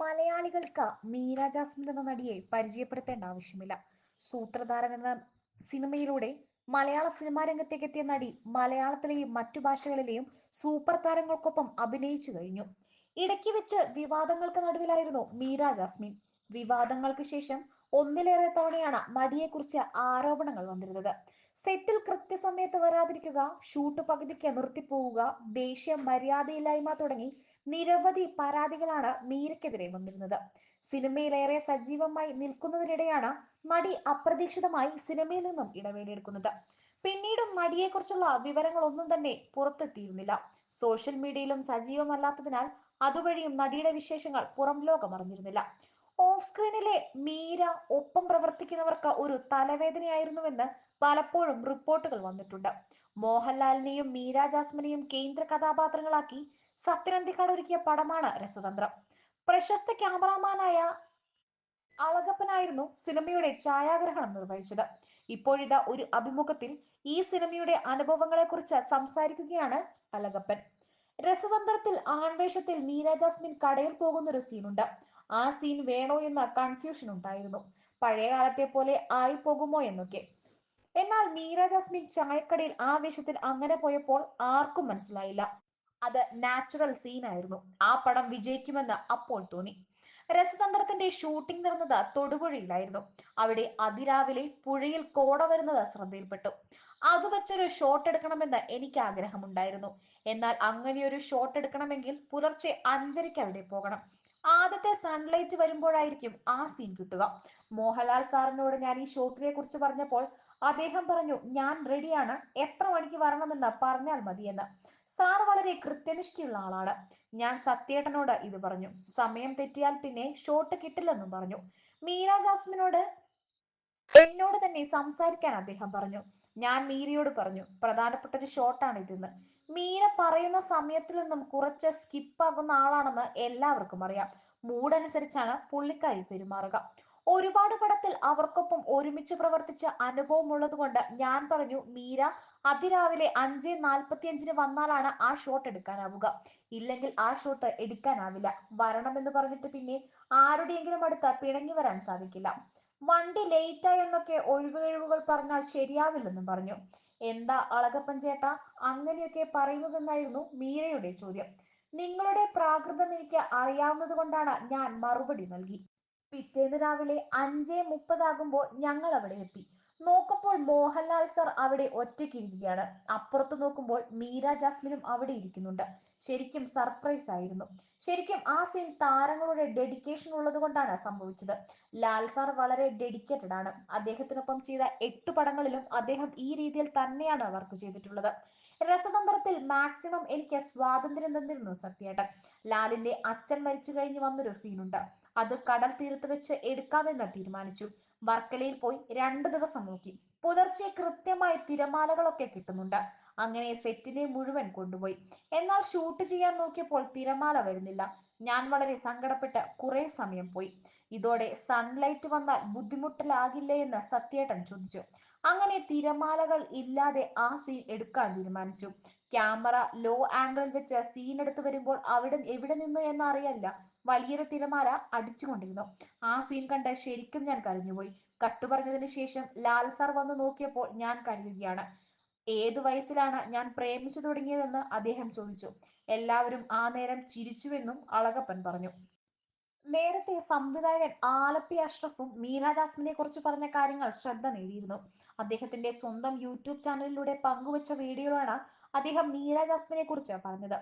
മലയാളികൾക്ക് മീര ജാസ്മിൻ എന്ന നടിയെ പരിചയപ്പെടുത്തേണ്ട ആവശ്യമില്ല. സൂത്രധാരൻ എന്ന സിനിമയിലൂടെ മലയാള സിനിമാ രംഗത്തേക്ക് എത്തിയ നടി മലയാളത്തിലെയും മറ്റു ഭാഷകളിലെയും സൂപ്പർ താരങ്ങൾക്കൊപ്പം അഭിനയിച്ചു കഴിഞ്ഞു. ഇടയ്ക്ക് വെച്ച് വിവാദങ്ങൾക്ക് നടുവിലായിരുന്നു മീര ജാസ്മിൻ. വിവാദങ്ങൾക്ക് ശേഷം ഒന്നിലേറെ തവണയാണ് നടിയെക്കുറിച്ച് ആരോപണങ്ങൾ വന്നിരുന്നത്. സെറ്റിൽ കൃത്യസമയത്ത് വരാതിരിക്കുക, ഷൂട്ട് പകുതിക്ക് നിർത്തിപ്പോവുക, ദേഷ്യ മര്യാദയില്ലായ്മ തുടങ്ങി നിരവധി പരാതികളാണ് മീരയ്ക്കെതിരെ വന്നിരുന്നത്. സിനിമയിലേറെ സജീവമായി നിൽക്കുന്നതിനിടെയാണ് നടി അപ്രതീക്ഷിതമായി സിനിമയിൽ നിന്നും ഇടവേളയെടുക്കുന്നത്. പിന്നീടും നടിയെക്കുറിച്ചുള്ള വിവരങ്ങളൊന്നും തന്നെ പുറത്തെത്തിയിരുന്നില്ല. സോഷ്യൽ മീഡിയയിലും സജീവമല്ലാത്തതിനാൽ അതുവഴിയും നടിയുടെ വിശേഷങ്ങൾ പുറം ലോകം അറിഞ്ഞിരുന്നില്ല. ഓഫ് സ്ക്രീനിലെ മീര ഒപ്പം പ്രവർത്തിക്കുന്നവർക്ക് ഒരു തലവേദനയായിരുന്നുവെന്ന് പലപ്പോഴും റിപ്പോർട്ടുകൾ വന്നിട്ടുണ്ട്. മോഹൻലാലിനെയും മീര ജാസ്മിനെയും കേന്ദ്ര കഥാപാത്രങ്ങളാക്കി സത്യനന്ദിക്കാട് ഒരുക്കിയ പടമാണ് രസതന്ത്രം. പ്രശസ്ത ക്യാമറാമാനായ അളഗപ്പനായിരുന്നു സിനിമയുടെ ഛായാഗ്രഹണം നിർവഹിച്ചത്. ഇപ്പോഴിതാ ഒരു അഭിമുഖത്തിൽ ഈ സിനിമയുടെ അനുഭവങ്ങളെ കുറിച്ച് സംസാരിക്കുകയാണ് അളഗപ്പൻ. രസതന്ത്രത്തിൽ ആൺവേഷത്തിൽ മീര ജാസ്മിൻ കടയിൽ പോകുന്ന ഒരു സീനുണ്ട്. ആ സീൻ വേണോ എന്ന കൺഫ്യൂഷൻ ഉണ്ടായിരുന്നു. പഴയ കാലത്തെ പോലെ ആയി പോകുമോ എന്നൊക്കെ. എന്നാൽ മീര ജാസ്മിൻ ചായക്കടയിൽ ആ വേഷത്തിൽ അങ്ങനെ പോയപ്പോൾ ആർക്കും മനസ്സിലായില്ല. അത് നാച്ചുറൽ സീനായിരുന്നു. ആ പടം വിജയിക്കുമെന്ന് അപ്പോൾ തോന്നി. രസതന്ത്രത്തിന്റെ ഷൂട്ടിംഗ് നടന്നത് തൊടുപുഴയിലായിരുന്നു. അവിടെ അതിരാവിലെ പുഴയിൽ കോട വരുന്നത് ശ്രദ്ധയിൽപ്പെട്ടു. അത് വെച്ചൊരു ഷോട്ട് എടുക്കണമെന്ന് എനിക്ക് ആഗ്രഹമുണ്ടായിരുന്നു. എന്നാൽ അങ്ങനെയൊരു ഷോട്ട് എടുക്കണമെങ്കിൽ പുലർച്ചെ 5:30 അവിടെ പോകണം. ആദ്യത്തെ സൺലൈറ്റ് വരുമ്പോഴായിരിക്കും ആ സീൻ കിട്ടുക. മോഹൻലാൽ സാറിനോട് ഞാൻ ഈ ഷോട്ടിനെ കുറിച്ച് പറഞ്ഞപ്പോൾ അദ്ദേഹം പറഞ്ഞു, ഞാൻ റെഡിയാണ്, എത്ര മണിക്ക് വരണമെന്ന് പറഞ്ഞാൽ മതിയെന്ന്. സാർ വളരെ കൃത്യനിഷ്ഠയുള്ള ആളാണ്. ഞാൻ സത്യേട്ടനോട് ഇത് പറഞ്ഞു. സമയം തെറ്റിയാൽ പിന്നെ ഷോട്ട് കിട്ടില്ലെന്നും പറഞ്ഞു. മീര ജാസ്മിനോട് എന്നോട് തന്നെ സംസാരിക്കാൻ അദ്ദേഹം പറഞ്ഞു. ഞാൻ മീരയോട് പറഞ്ഞു, പ്രധാനപ്പെട്ട ഒരു ഷോട്ടാണ് ഇതെന്ന്. മീര പറയുന്ന സമയത്തിൽ നിന്നും കുറച്ച് സ്കിപ്പാകുന്ന ആളാണെന്ന് എല്ലാവർക്കും അറിയാം. മൂഡനുസരിച്ചാണ് പുള്ളിക്കാരി പെരുമാറുക. ഒരുപാട് പടത്തിൽ അവർക്കൊപ്പം ഒരുമിച്ച് പ്രവർത്തിച്ച അനുഭവം ഉള്ളത് കൊണ്ട് ഞാൻ പറഞ്ഞു, മീര അതിരാവിലെ 5:45 വന്നാലാണ് ആ ഷോട്ട് എടുക്കാനാവുക. ഇല്ലെങ്കിൽ ആ ഷോട്ട് എടുക്കാനാവില്ല. വരണമെന്ന് പറഞ്ഞിട്ട് പിന്നെ ആരുടെയെങ്കിലും അടുത്ത് പിണങ്ങി വരാൻ സാധിക്കില്ല. വണ്ടി ലേറ്റായി എന്നൊക്കെ ഒഴിവുകഴിവുകൾ പറഞ്ഞാൽ ശരിയാവില്ലെന്നും പറഞ്ഞു. എന്താ അളകപ്പൻ ചേട്ടാ അങ്ങനെയൊക്കെ പറയുന്നതെന്നായിരുന്നു മീരയുടെ ചോദ്യം. നിങ്ങളുടെ പ്രാകൃതം എനിക്ക് അറിയാവുന്നത് കൊണ്ടാണ് ഞാൻ മറുപടി നൽകി. പിറ്റേന്ന് രാവിലെ 5:30 ഞങ്ങൾ അവിടെ എത്തി. നോക്കുമ്പോൾ മോഹൻലാൽ സർ അവിടെ ഒറ്റയ്ക്കിരിക്കുകയാണ്. അപ്പുറത്ത് നോക്കുമ്പോൾ മീര ജാസ്മിനും അവിടെ ഇരിക്കുന്നുണ്ട്. ശരിക്കും സർപ്രൈസ് ആയിരുന്നു. ശരിക്കും ആ സീൻ താരങ്ങളുടെ ഡെഡിക്കേഷൻ ഉള്ളത് കൊണ്ടാണ് സംഭവിച്ചത്. ലാൽ സാർ വളരെ ഡെഡിക്കേറ്റഡ് ആണ്. അദ്ദേഹത്തിനൊപ്പം ചെയ്ത 8 പടങ്ങളിലും അദ്ദേഹം ഈ രീതിയിൽ തന്നെയാണ് വർക്ക് ചെയ്തിട്ടുള്ളത്. രസതന്ത്രത്തിൽ മാക്സിമം എനിക്ക് സ്വാതന്ത്ര്യം തന്നിരുന്നു സത്യേട്ടൻ. ലാലിന്റെ അച്ഛൻ മരിച്ചു കഴിഞ്ഞ് വന്നൊരു സീനുണ്ട്. അത് കടൽ തീരത്ത് വെച്ച് എടുക്കാമെന്ന് തീരുമാനിച്ചു. വർക്കലയിൽ പോയി 2 ദിവസം നോക്കി. പുലർച്ചെ കൃത്യമായി തിരമാലകളൊക്കെ കിട്ടുന്നുണ്ട്. അങ്ങനെ സെറ്റിനെ മുഴുവൻ കൊണ്ടുപോയി. എന്നാൽ ഷൂട്ട് ചെയ്യാൻ നോക്കിയപ്പോൾ തിരമാല വരുന്നില്ല. ഞാൻ വളരെ സങ്കടപ്പെട്ട് കുറെ സമയം പോയി. ഇതോടെ സൺലൈറ്റ് വന്നാൽ ബുദ്ധിമുട്ടിലാകില്ലേ എന്ന് സത്യേട്ടൻ ചോദിച്ചു. അങ്ങനെ തിരമാലകൾ ഇല്ലാതെ ആ സീൻ എടുക്കാൻ തീരുമാനിച്ചു. ക്യാമറ ലോ ആംഗിളിൽ വെച്ച് സീൻ എടുത്തു വരുമ്പോൾ അവിടെ എവിടെ നിന്ന് എന്ന് അറിയില്ല, വലിയൊരു തിരമാല അടിച്ചുകൊണ്ടിരുന്നു. ആ സീൻ കണ്ട് ശരിക്കും ഞാൻ കരഞ്ഞുപോയി. കട്ടു പറഞ്ഞതിന് ശേഷം ലാൽ സാർ വന്ന് നോക്കിയപ്പോൾ ഞാൻ കരയുകയാണ്. ഏതു വയസ്സിലാണ് ഞാൻ പ്രേമിച്ചു തുടങ്ങിയതെന്ന് അദ്ദേഹം ചോദിച്ചു. എല്ലാവരും ആ നേരം ചിരിച്ചുവെന്നും അളകപ്പൻ പറഞ്ഞു. നേരത്തെ സംവിധായകൻ ആലപ്പി അഷ്റഫും മീര ജാസ്മിനെ കുറിച്ച് പറഞ്ഞ കാര്യങ്ങൾ ശ്രദ്ധ നേടിയിരുന്നു. അദ്ദേഹത്തിന്റെ സ്വന്തം യൂട്യൂബ് ചാനലിലൂടെ പങ്കുവച്ച വീഡിയോയിലാണ് അദ്ദേഹം മീര ജാസ്മിനെ കുറിച്ച് പറഞ്ഞത്.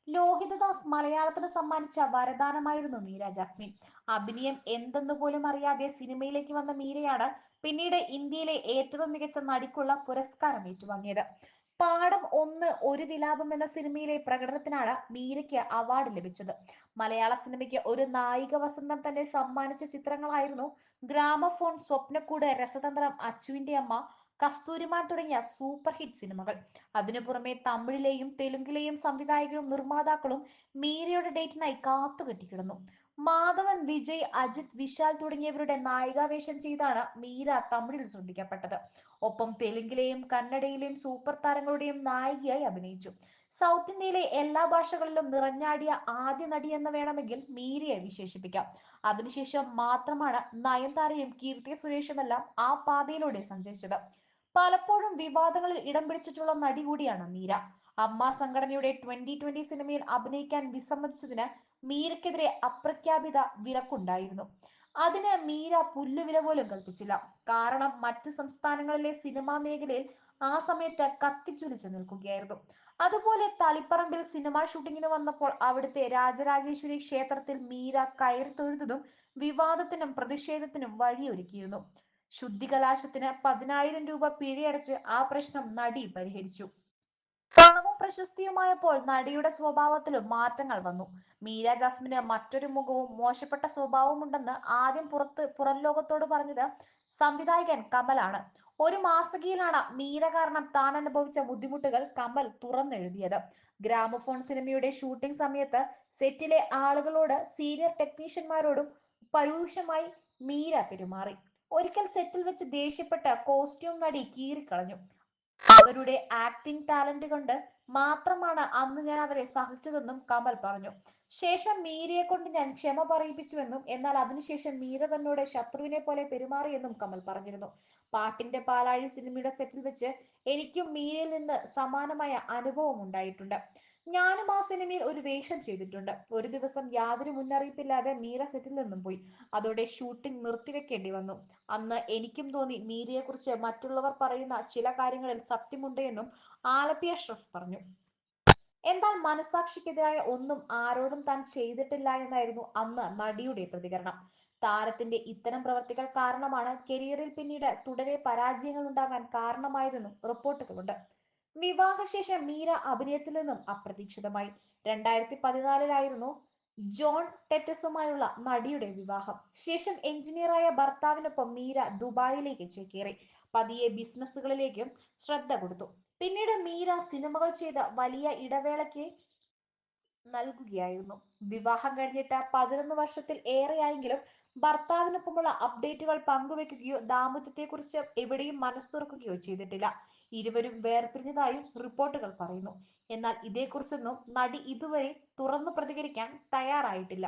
ലോഹിതദാസ് മലയാളത്തിന് സമ്മാനിച്ച വരദാനമായിരുന്നു മീര ജാസ്മിൻ. അഭിനയം എന്തെന്ന് പോലും അറിയാതെ സിനിമയിലേക്ക് വന്ന മീരയാണ് പിന്നീട് ഇന്ത്യയിലെ ഏറ്റവും മികച്ച നടിക്കുള്ള പുരസ്കാരം ഏറ്റുവാങ്ങിയത്. പാഠം 1 ഒരു വിലാപം എന്ന സിനിമയിലെ പ്രകടനത്തിനാണ് മീരയ്ക്ക് അവാർഡ് ലഭിച്ചത്. മലയാള സിനിമയ്ക്ക് ഒരു നായിക വസന്തം തന്നെ സമ്മാനിച്ച ചിത്രങ്ങളായിരുന്നു ഗ്രാമഫോൺ, സ്വപ്നക്കൂട്, രസതന്ത്രം, അച്ചുവിന്റെ അമ്മ, കസ്തൂരിമാൻ തുടങ്ങിയ സൂപ്പർ ഹിറ്റ് സിനിമകൾ. അതിനു പുറമെ തമിഴിലെയും തെലുങ്കിലെയും സംവിധായകരും നിർമ്മാതാക്കളും മീരയുടെ ഡേറ്റിനായി കാത്തുകെട്ടിക്കിടന്നു. മാധവൻ, വിജയ്, അജിത്, വിശാൽ തുടങ്ങിയവരുടെ നായികാവേഷം ചെയ്താണ് മീര തമിഴിൽ ശ്രദ്ധിക്കപ്പെട്ടത്. ഒപ്പം തെലുങ്കിലെയും കന്നഡയിലെയും സൂപ്പർ താരങ്ങളുടെയും നായികയായി അഭിനയിച്ചു. സൗത്ത് ഇന്ത്യയിലെ എല്ലാ ഭാഷകളിലും നിറഞ്ഞാടിയ ആദ്യ നടി എന്ന് വേണമെങ്കിൽ മീരയെ വിശേഷിപ്പിക്കാം. അതിനുശേഷം മാത്രമാണ് നയൻതാരയും കീർത്തി സുരേഷുമെല്ലാം ആ പാതയിലൂടെ സഞ്ചരിച്ചത്. പലപ്പോഴും വിവാദങ്ങളിൽ ഇടം പിടിച്ചിട്ടുള്ള നടി കൂടിയാണ് മീര. അമ്മ സംഘടനയുടെ 2020 സിനിമയിൽ അഭിനയിക്കാൻ വിസമ്മതിച്ചതിന് മീരയ്ക്കെതിരെ അപ്രഖ്യാപിത വിലക്കുണ്ടായിരുന്നു. അതിന് മീര പുല്ലുവില പോലും കൽപ്പിച്ചില്ല. കാരണം മറ്റു സംസ്ഥാനങ്ങളിലെ സിനിമാ മേഖലയിൽ ആ സമയത്ത് കത്തിച്ചുലിച്ചു നിൽക്കുകയായിരുന്നു. അതുപോലെ തളിപ്പറമ്പിൽ സിനിമാ ഷൂട്ടിങ്ങിന് വന്നപ്പോൾ അവിടുത്തെ രാജരാജേശ്വരി ക്ഷേത്രത്തിൽ മീര കയറി തൊഴുതതും വിവാദത്തിനും പ്രതിഷേധത്തിനും വഴിയൊരുക്കിയിരുന്നു. ശുദ്ധികലാശത്തിന് 10,000 രൂപ പിഴയടച്ച് ആ പ്രശ്നം നടി പരിഹരിച്ചു. പണവും പ്രശസ്തിയുമായപ്പോൾ നടിയുടെ സ്വഭാവത്തിലും മാറ്റങ്ങൾ വന്നു. മീര ജാസ്മിന് മറ്റൊരു മുഖവും മോശപ്പെട്ട സ്വഭാവവും ഉണ്ടെന്ന് ആദ്യം പുറം ലോകത്തോട് പറഞ്ഞത് സംവിധായകൻ കമലാണ്. ഒരു മാസികയിലാണ് മീര കാരണം താൻ അനുഭവിച്ച ബുദ്ധിമുട്ടുകൾ കമൽ തുറന്നെഴുതിയത്. ഗ്രാമഫോൺ സിനിമയുടെ ഷൂട്ടിംഗ് സമയത്ത് സെറ്റിലെ ആളുകളോട് സീനിയർ ടെക്നീഷ്യന്മാരോടും പരൂഷമായി മീര പെരുമാറി. ഒരിക്കൽ സെറ്റിൽ വെച്ച് ദേഷ്യപ്പെട്ട കോസ്റ്റ്യൂം നടി കീറിക്കളഞ്ഞു. അവരുടെ ആക്ടിംഗ് ടാലന്റ് കൊണ്ട് മാത്രമാണ് അന്ന് ഞാൻ അവരെ സഹിച്ചതെന്നും കമൽ പറഞ്ഞു. ശേഷം മീരയെ കൊണ്ട് ഞാൻ ക്ഷമ പറയിപ്പിച്ചുവെന്നും എന്നാൽ അതിനുശേഷം മീര തന്നോട് ശത്രുവിനെ പോലെ പെരുമാറിയെന്നും കമൽ പറഞ്ഞിരുന്നു. പാട്ടിന്റെ പാലാഴി സിനിമയുടെ സെറ്റിൽ വെച്ച് എനിക്കും മീരയിൽ നിന്ന് സമാനമായ അനുഭവം ഉണ്ടായിട്ടുണ്ട്. ഞാനും ആ സിനിമയിൽ ഒരു വേഷം ചെയ്തിട്ടുണ്ട്. ഒരു ദിവസം യാതൊരു മുന്നറിയിപ്പില്ലാതെ മീര സെറ്റിൽ നിന്നും പോയി. അതോടെ ഷൂട്ടിംഗ് നിർത്തിവെക്കേണ്ടി വന്നു. അന്ന് എനിക്കും തോന്നി മീരയെക്കുറിച്ച് മറ്റുള്ളവർ പറയുന്ന ചില കാര്യങ്ങളിൽ സത്യമുണ്ട് എന്നും ആലപ്പി അഷ്റഫ് പറഞ്ഞു. എന്നാൽ മനസാക്ഷിക്കെതിരായ ഒന്നും ആരോടും താൻ ചെയ്തിട്ടില്ല എന്നായിരുന്നു അന്ന് നടിയുടെ പ്രതികരണം. താരത്തിന്റെ ഇത്തരം പ്രവർത്തികൾ കാരണമാണ് കരിയറിൽ പിന്നീട് തുടരെ പരാജയങ്ങൾ ഉണ്ടാകാൻ കാരണമായതെന്നും റിപ്പോർട്ടുകളുണ്ട്. വിവാഹശേഷം മീര അഭിനയത്തിൽ നിന്നും അപ്രതീക്ഷിതമായി. 2014 ജോൺ ടെറ്റസുമായുള്ള നടിയുടെ വിവാഹം ശേഷം എഞ്ചിനീയറായ ഭർത്താവിനൊപ്പം മീര ദുബായിലേക്ക് ചേക്കേറി. പതിയെ ബിസിനസ്സുകളിലേക്കും ശ്രദ്ധ കൊടുത്തു. പിന്നീട് മീര സിനിമകൾ ചെയ്ത് വലിയ ഇടവേളയ്ക്ക് നൽകുകയായിരുന്നു. വിവാഹം കഴിഞ്ഞിട്ട് 11 വർഷത്തിൽ ഏറെയായെങ്കിലും ഭർത്താവിനൊപ്പമുള്ള അപ്ഡേറ്റുകൾ പങ്കുവെക്കുകയോ ദാമ്പത്യത്തെക്കുറിച്ച് എവിടെയും മനസ്സ് തുറക്കുകയോ ചെയ്തിട്ടില്ല. ഇരുവരും വേർപിരിഞ്ഞതായും റിപ്പോർട്ടുകൾ പറയുന്നു. എന്നാൽ ഇതേക്കുറിച്ചൊന്നും നടി ഇതുവരെ തുറന്നു പ്രതികരിക്കാൻ തയ്യാറായിട്ടില്ല.